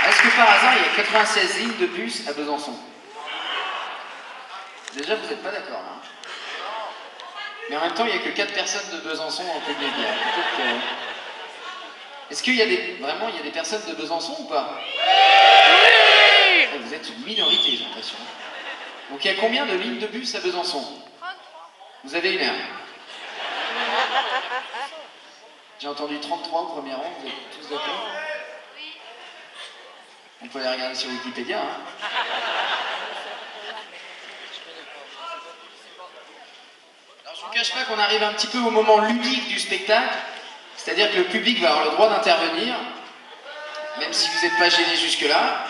est-ce que par hasard, il y a 96 lignes de bus à Besançon? Déjà, vous n'êtes pas d'accord, là. Mais en même temps, il n'y a que 4 personnes de Besançon dans le public. Peut-être que... Est-ce qu'il y a des... Vraiment, il y a des personnes de Besançon ou pas? Oui. Vous êtes une minorité, j'ai l'impression. Donc il y a combien de lignes de bus à Besançon? 33. Vous avez une heure. J'ai entendu 33 au premier rang, vous êtes tous d'accord? Oui. On peut les regarder sur Wikipédia. Hein. Alors je ne vous cache pas qu'on arrive un petit peu au moment ludique du spectacle, c'est-à-dire que le public va avoir le droit d'intervenir, même si vous n'êtes pas gêné jusque-là.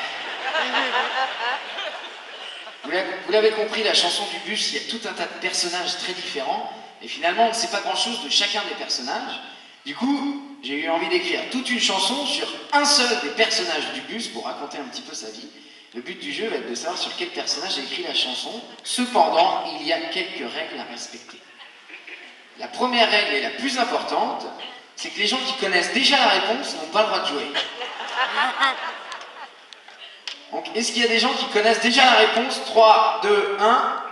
Vous l'avez compris, la chanson du bus, il y a tout un tas de personnages très différents, et finalement on ne sait pas grand-chose de chacun des personnages. Du coup, j'ai eu envie d'écrire toute une chanson sur un seul des personnages du bus pour raconter un petit peu sa vie. Le but du jeu va être de savoir sur quel personnage j'ai écrit la chanson. Cependant, il y a quelques règles à respecter. La première règle et la plus importante, c'est que les gens qui connaissent déjà la réponse n'ont pas le droit de jouer. Donc, est-ce qu'il y a des gens qui connaissent déjà la réponse? 3, 2, 1.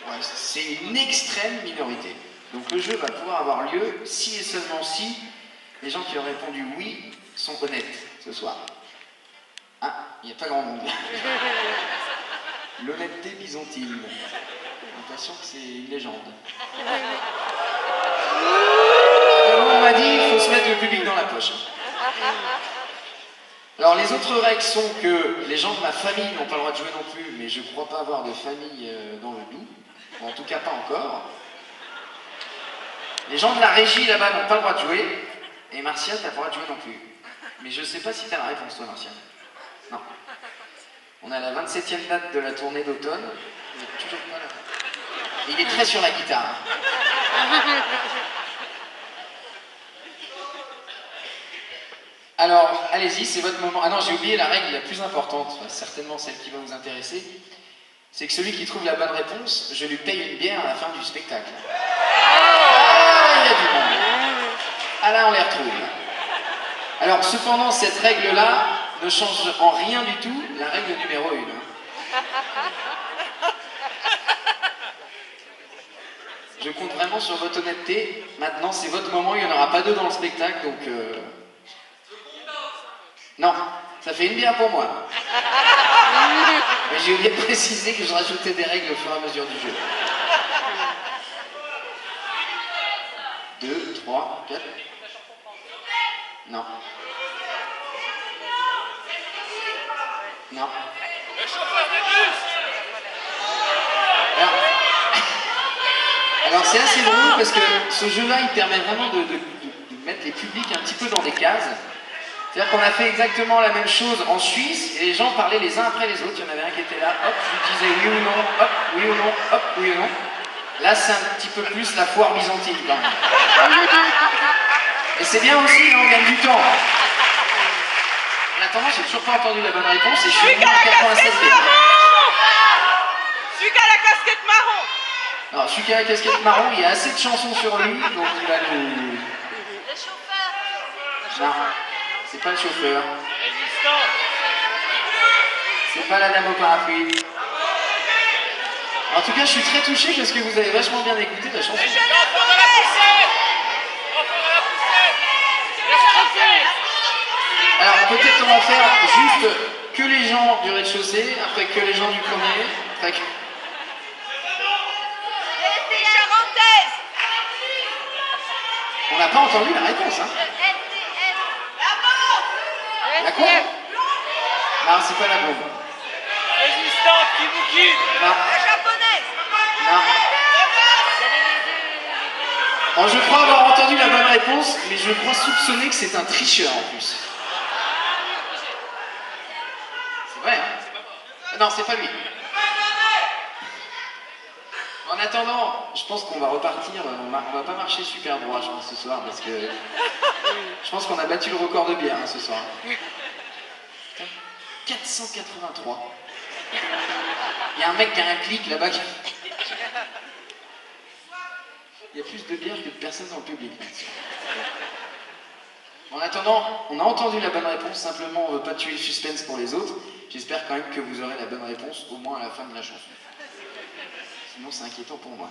Ouais, c'est une extrême minorité. Donc le jeu va pouvoir avoir lieu si et seulement si les gens qui ont répondu oui sont honnêtes ce soir. Ah, il n'y a pas grand monde. L'honnêteté byzantine. J'ai l'impression que c'est une légende. On m'a dit il faut se mettre le public dans la poche. Alors les autres règles sont que les gens de ma famille n'ont pas le droit de jouer non plus, mais je ne crois pas avoir de famille dans le Doubs, en tout cas pas encore. Les gens de la régie là-bas n'ont pas le droit de jouer, et Martial, t'as pas le droit de jouer non plus. Mais je ne sais pas si t'as la réponse toi, Martial. Non. On est à la 27e date de la tournée d'automne, il n'est toujours pas là. Il est très sur la guitare. Alors, allez-y, c'est votre moment. Ah non, j'ai oublié la règle la plus importante, enfin, certainement celle qui va vous intéresser. C'est que celui qui trouve la bonne réponse, je lui paye une bière à la fin du spectacle. Ah, il y a du monde. Ah là, on les retrouve. Alors, cependant, cette règle-là ne change en rien du tout la règle numéro 1. Je compte vraiment sur votre honnêteté. Maintenant, c'est votre moment, il n'y en aura pas deux dans le spectacle, donc... Non, ça fait une bière pour moi. Mais j'ai oublié de préciser que je rajoutais des règles au fur et à mesure du jeu. 2, 3, 4. Non. Non. Le chauffeur des bus. Alors c'est assez drôle parce que ce jeu-là, il permet vraiment de mettre les publics un petit peu dans des cases. C'est-à-dire qu'on a fait exactement la même chose en Suisse et les gens parlaient les uns après les autres. Il y en avait un qui était là, hop, je lui disais oui ou non, hop, oui ou non, hop, oui ou non. Là, c'est un petit peu plus la foire byzantine quand même. Et c'est bien aussi, hein, on gagne du temps. En attendant, j'ai toujours pas entendu la bonne réponse et je suis venu à 87 b. Celui qui a la casquette marron. Alors, celui qui a la casquette marron, il y a assez de chansons sur lui, donc il va nous... Le chauffeur. Non, c'est pas le chauffeur. Résistant. C'est pas la dame au parapluie. En tout cas, je suis très touché parce que vous avez vachement bien écouté la chanson. L'enfant dans la poussette. L'enfant dans la poussette. Laisse tranquille. Alors peut-être on va faire juste que les gens du rez-de-chaussée, après que les gens du premier, après que... Les charentaises. On n'a pas entendu la réponse, hein. La quoi? Non, c'est pas la bombe. Résistant, Kibuki. Non, La japonaise. non. Alors je crois avoir entendu la bonne réponse, mais je crois soupçonner que c'est un tricheur en plus. C'est vrai, hein? Non, c'est pas lui. En attendant, je pense qu'on va repartir, on va pas marcher super droit, je pense, ce soir, parce que je pense qu'on a battu le record de bière, hein, ce soir. 483. Il y a un mec qui a un clic là-bas qui... Il y a plus de bière que de personnes dans le public. Bon, En attendant, on a entendu la bonne réponse, simplement on ne veut pas tuer le suspense pour les autres. J'espère quand même que vous aurez la bonne réponse, au moins à la fin de la chanson. Sinon c'est inquiétant pour moi.